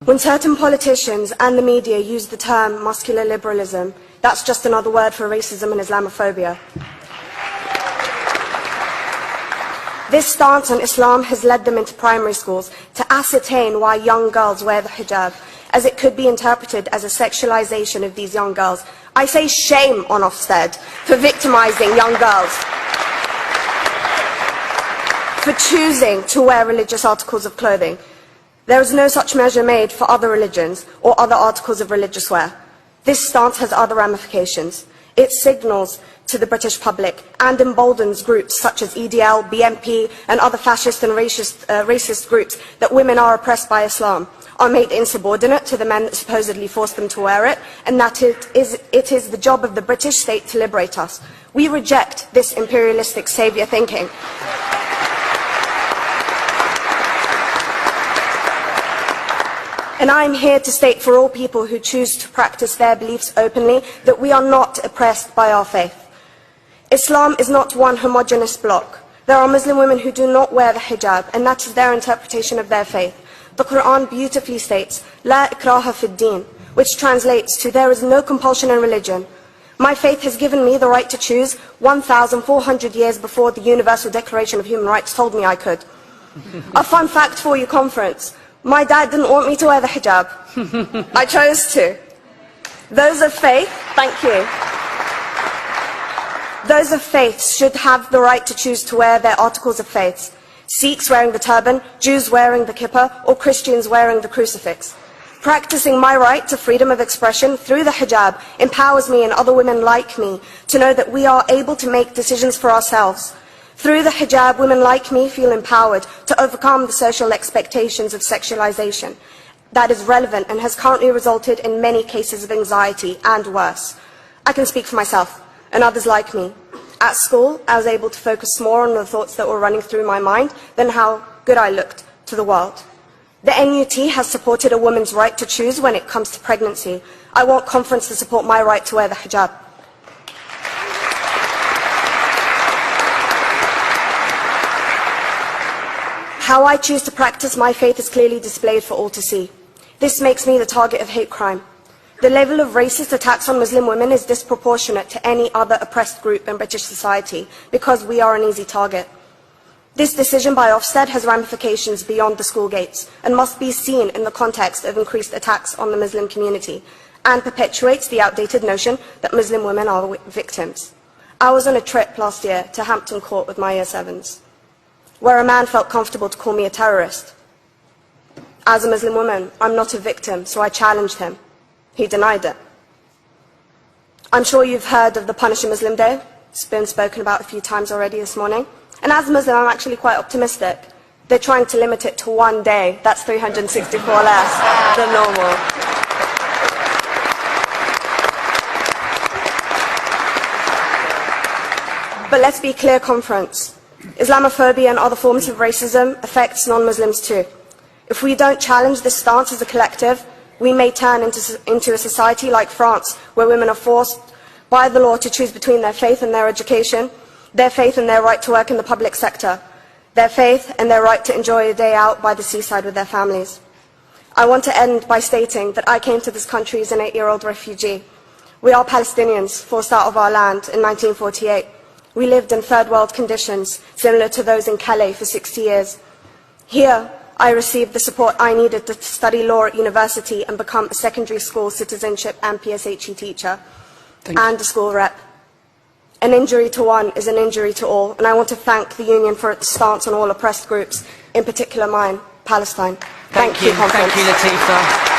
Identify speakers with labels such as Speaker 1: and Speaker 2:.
Speaker 1: When certain politicians and the media use the term muscular liberalism, that's just another word for racism and Islamophobia. This stance on Islam has led them into primary schools to ascertain why young girls wear the hijab, as it could be interpreted as a sexualization of these young girls. I say shame on Ofsted for victimizing young girls, for choosing to wear religious articles of clothing. There is no such measure made for other religions or other articles of religious wear. This stance has other ramifications. It signals to the British public and emboldens groups such as EDL, BNP and other fascist and racist groups that women are oppressed by Islam, are made insubordinate to the men that supposedly forced them to wear it, and that it is the job of the British state to liberate us. We reject this imperialistic saviour thinking. And I am here to state for all people who choose to practice their beliefs openly that we are not oppressed by our faith. Islam is not one homogeneous block. There are Muslim women who do not wear the hijab, and that is their interpretation of their faith. The Quran beautifully states, "La ikraha fid din," which translates to, "There is no compulsion in religion." My faith has given me the right to choose 1,400 years before the Universal Declaration of Human Rights told me I could. A fun fact for you, conference. My dad didn't want me to wear the hijab. I chose to. Those of faith, thank you. Those of faith should have the right to choose to wear their articles of faith. Sikhs wearing the turban, Jews wearing the kippah, or Christians wearing the crucifix. Practicing my right to freedom of expression through the hijab empowers me and other women like me to know that we are able to make decisions for ourselves. Through the hijab, women like me feel empowered to overcome the social expectations of sexualization that is relevant and has currently resulted in many cases of anxiety and worse. I can speak for myself and others like me. At school, I was able to focus more on the thoughts that were running through my mind than how good I looked to the world. The NUT has supported a woman's right to choose when it comes to pregnancy. I want conference to support my right to wear the hijab. How I choose to practice my faith is clearly displayed for all to see. This makes me the target of hate crime. The level of racist attacks on Muslim women is disproportionate to any other oppressed group in British society because we are an easy target. This decision by Ofsted has ramifications beyond the school gates and must be seen in the context of increased attacks on the Muslim community and perpetuates the outdated notion that Muslim women are victims. I was on a trip last year to Hampton Court with my Year 7s, where a man felt comfortable to call me a terrorist. As a Muslim woman, I'm not a victim, so I challenged him. He denied it. I'm sure you've heard of the Punish a Muslim Day. It's been spoken about a few times already this morning. And as a Muslim, I'm actually quite optimistic. They're trying to limit it to one day. That's 364 less than normal. But let's be clear, conference. Islamophobia and other forms of racism affects non-Muslims too. If we don't challenge this stance as a collective, we may turn into a society like France, where women are forced by the law to choose between their faith and their education, their faith and their right to work in the public sector, their faith and their right to enjoy a day out by the seaside with their families. I want to end by stating that I came to this country as an 8-year-old refugee. We are Palestinians, forced out of our land in 1948. We lived in third world conditions, similar to those in Calais for 60 years. Here, I received the support I needed to study law at university and become a secondary school citizenship and PSHE teacher and a school rep. An injury to one is an injury to all, and I want to thank the Union for its stance on all oppressed groups, in particular mine, Palestine. Thank you,
Speaker 2: Thank you, Latifa.